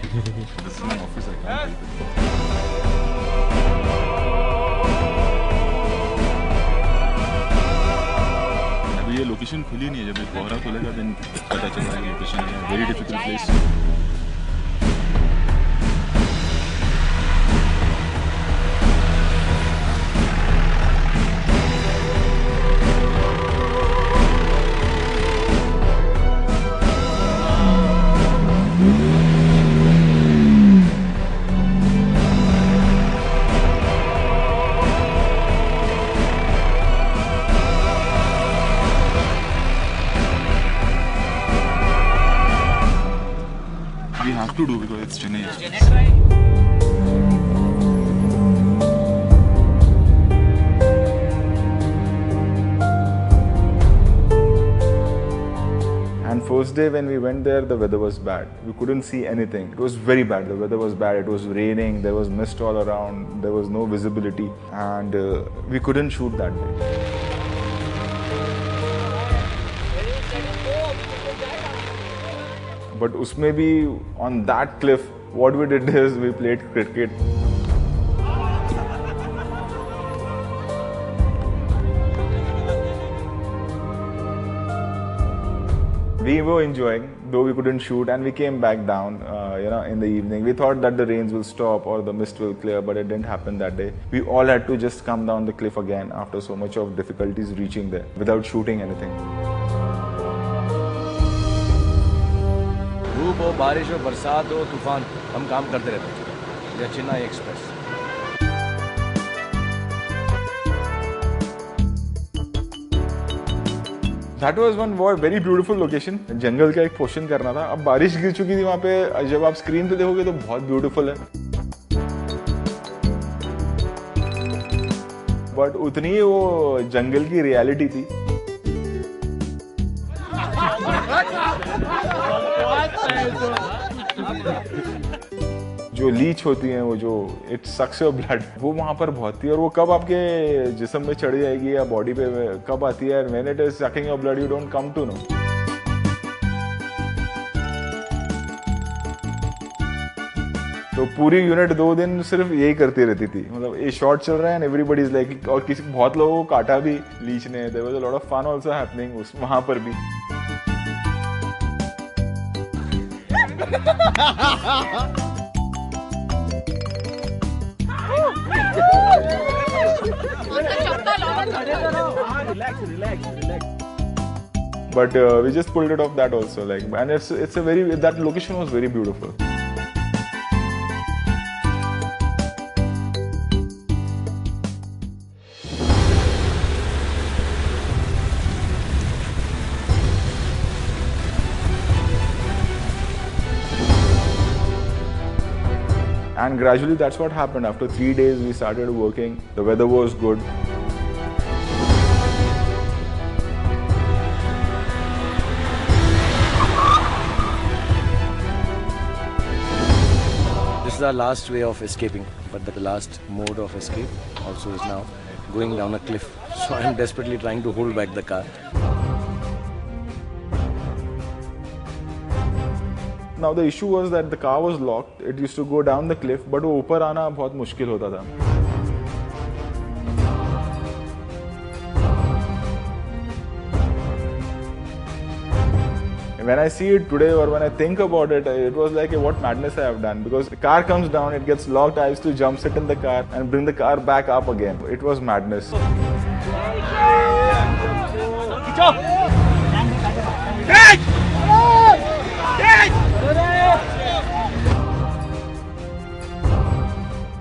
This is my office, I can't help it. अभी ये location खुली नहीं है, जब ये कोहरा खुलेगा then पता चलेगा लोकेशन है, very difficult place. We have to do because it's Chennai. And first day when we went there, the weather was bad. We couldn't see anything. It was very bad. The weather was bad. It was raining. There was mist all around. There was no visibility, and we couldn't shoot that day. But usme bhi, on that cliff, what we did is we played cricket. We were enjoying, though we couldn't shoot, and we came back down, in the evening. We thought that the rains will stop or the mist will clear, but it didn't happen that day. We all had to just come down the cliff again after so much of difficulties reaching there without shooting anything. धूप हो, बारिश हो, बरसात हो, तूफान, हम काम करते रहते हैं। यह Chennai express. That was one very beautiful location. जंगल का एक पोर्शन करना था। अब बारिश गिर चुकी थी वहाँ पे। जब आप स्क्रीन पे देखोगे तो बहुत ब्यूटीफुल है। बट उतनी ही वो जंगल की रियलिटी थी। जो लीच होती हैं, वो जो इट सक्स योर ब्लड, वो वहां पर बहुत थी। और वो कब आपके जिस्म में चढ़ जाएगी या बॉडी पे कब आती है, when it is sucking your blood, you don't come to know. तो पूरी यूनिट 2 दिन सिर्फ यही करती रहती थी। मतलब ये शॉट चल रहा है एंड एवरीबॉडी इज लाइक, और किसी बहुत लोगों को काटा भी लीच ने। There was a lot of fun also happening उस वहां पर भी। But we just pulled it off that also, like, and it's a very, that location was very beautiful. And gradually that's what happened. After 3 days we started working. The weather was good. This is our last way of escaping, but the last mode of escape also is now going down a cliff. So I am desperately trying to hold back the car. Now the issue was that the car was locked. It used to go down the cliff, but वो ऊपर आना बहुत मुश्किल होता था। When I see it today, or when I think about it, it was like what madness I have done, because the car comes down, it gets locked. I used to jump, sit in the car, and bring the car back up again. It was madness.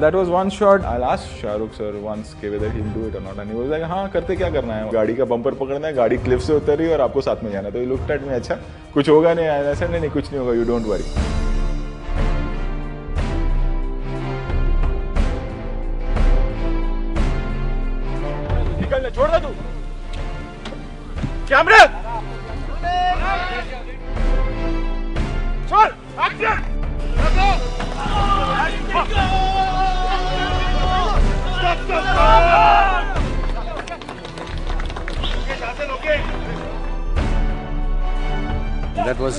That was one shot. I'll ask Shah Rukh sir once whether he'll do it or not, and he was like, हाँ करते क्या करना है, गाड़ी का bumper पकड़ना है, गाड़ी क्लिफ से उतर रही है और आपको साथ में जाना है। तो he looked at me, अच्छा कुछ होगा नहीं, ऐसा नहीं कुछ नहीं होगा, you don't worry. निकलना छोड़ दे तू, कैमरा छोड़, action, That was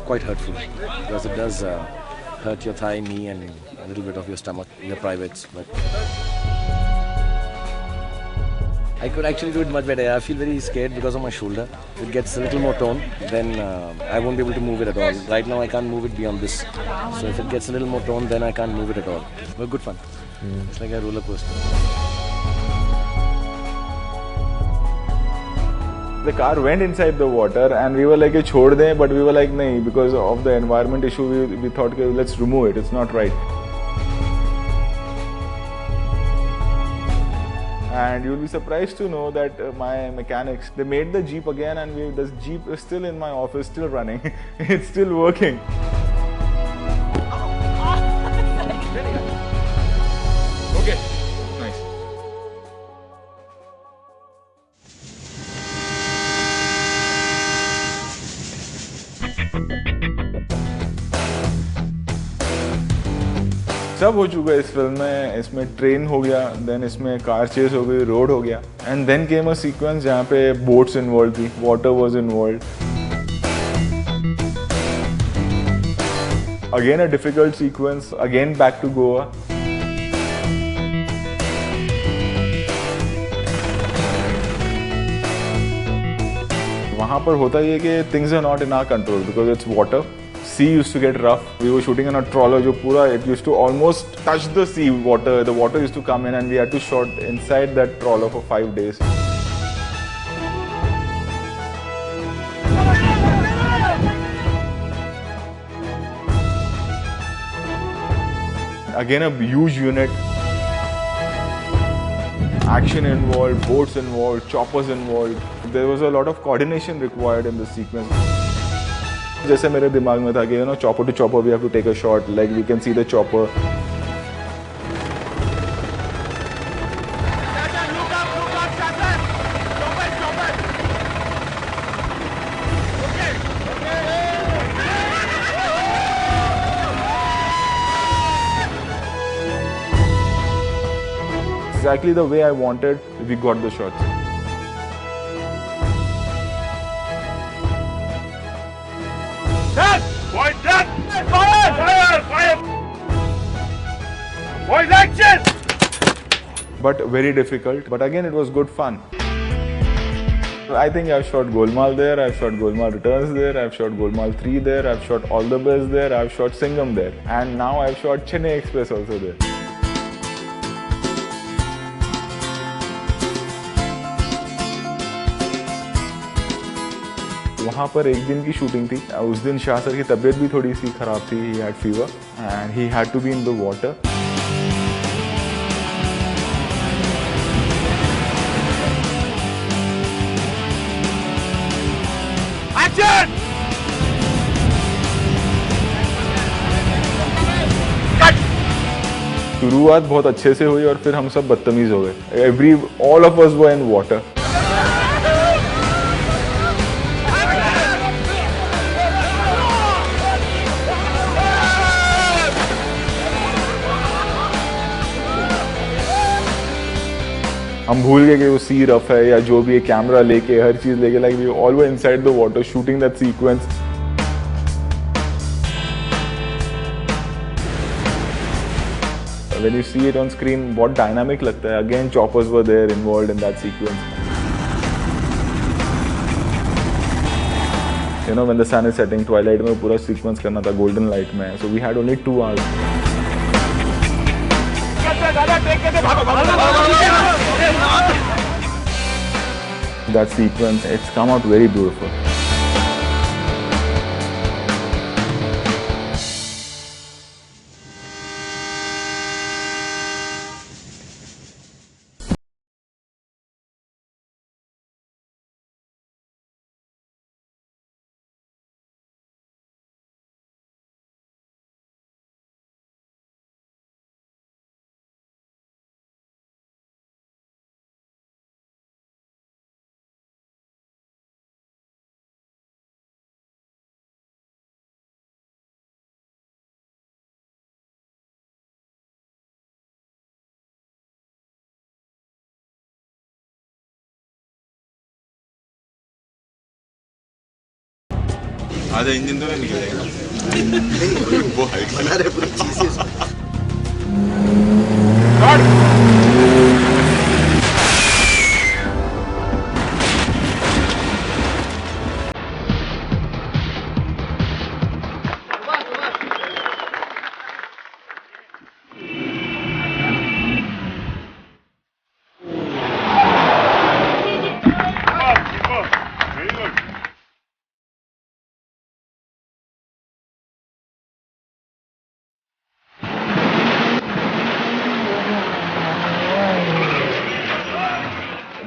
quite hurtful, because it does hurt your thigh, knee, and a little bit of your stomach in the privates. But I could actually do it much better. I feel very scared because of my shoulder. If it gets a little more toned, then I won't be able to move it at all. Right now I can't move it beyond this. So if it gets a little more toned, then I can't move it at all. But good fun. It's like a roller coaster. The car went inside the water and we were like, chhod dein, but we were like, nahi, because of the environment issue, we thought, okay, let's remove it, it's not right. And you'll be surprised to know that my mechanics, they made the Jeep again, and this Jeep is still in my office, still running. It's still working. Okay, nice. सब हो चुका है इस film में. इसमें train हो गया, then इसमें कार चेस हो गई, रोड हो गया, and then came a sequence जहाँ पे बोट्स इन्वॉल्व थी, water was involve. Again a difficult sequence, again back to Goa. वहाँ पर होता ही है कि things are not in our control because it's water. Sea used to get rough. We were shooting on a trawler जो पूरा, it used to almost touch the sea water. The water used to come in and we had to shoot inside that trawler for 5 days. Again a huge unit. Action involved, boats involved, choppers involved. There was a lot of coordination required in this sequence. जैसे मेरे दिमाग में था कि chopper to chopper we have to take a shot, like we can see the chopper. Exactly the way I wanted, we got the shots. Boys, dead! Fire! Fire! Fire! Boys, action! But very difficult. But again, it was good fun. I think I've shot Golmaal there, I've shot Golmaal Returns there, I've shot Golmaal 3 there, I've shot All the Best there, I've shot Singham there. And now I've shot Chennai Express also there. वहाँ पर एक दिन की shooting थी. उस दिन Shah sir की तबीयत भी थोड़ी सी ख़राब थी. He had fever and he had to be in the water. Action! शुरुआत बहुत अच्छे से हुई और फिर हम सब बदतमीज हो गए. All of us were in water. हम भूल गए कि वो सी रफ है या जो भी है, कैमरा लेके हर चीज लेके, like we all were inside the water shooting that sequence. When you see it on screen बहुत डायनामिक लगता है. Again choppers were there involved in that sequence. You know when the sun is setting, twilight में पूरा sequence करना था golden light में, so we had only 2 hours. That sequence, it's come out very beautiful. आधा engine तो नहीं निकलेगा. नहीं वो बना रहे पूरी चीजें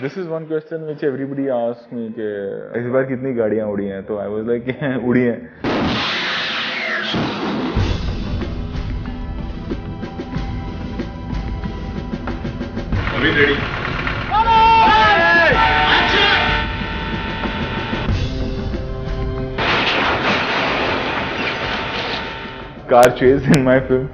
This is one question which everybody asks me कि इस बार कितनी गाड़ियाँ उड़ी हैं, तो I was like उड़ी हैं. अभी ready. Car chase in my film.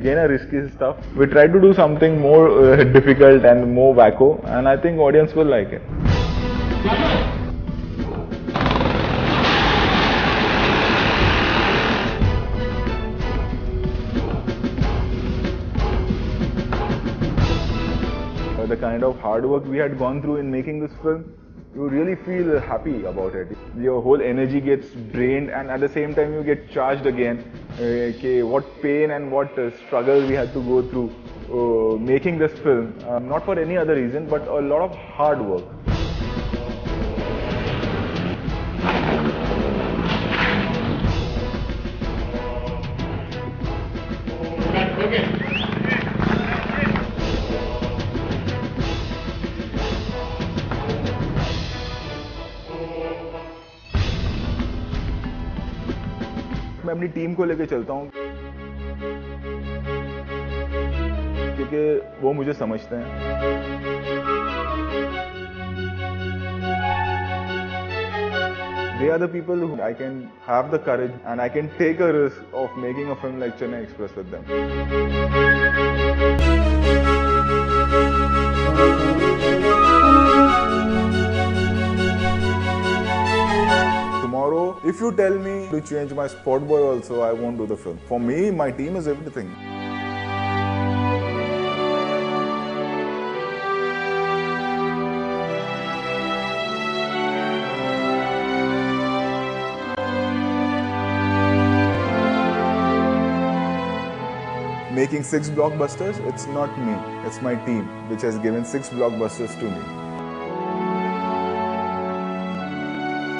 Again, a risky stuff. We tried to do something more difficult and more wacko, and I think audience will like it. The kind of hard work we had gone through in making this film, you really feel happy about it. Your whole energy gets drained, and at the same time you get charged again. What pain and what struggle we had to go through making this film, not for any other reason, but a lot of hard work. मैं अपनी team को लेके चलता हूँ क्योंकि वो मुझे समझते हैं. They are the people who I can have the courage and I can take a risk of making a film like Chennai Express with them. Tomorrow, if you tell me to change my sport boy also, I won't do the film. For me, my team is everything. Making 6 blockbusters, it's not me, it's my team which has given 6 blockbusters to me.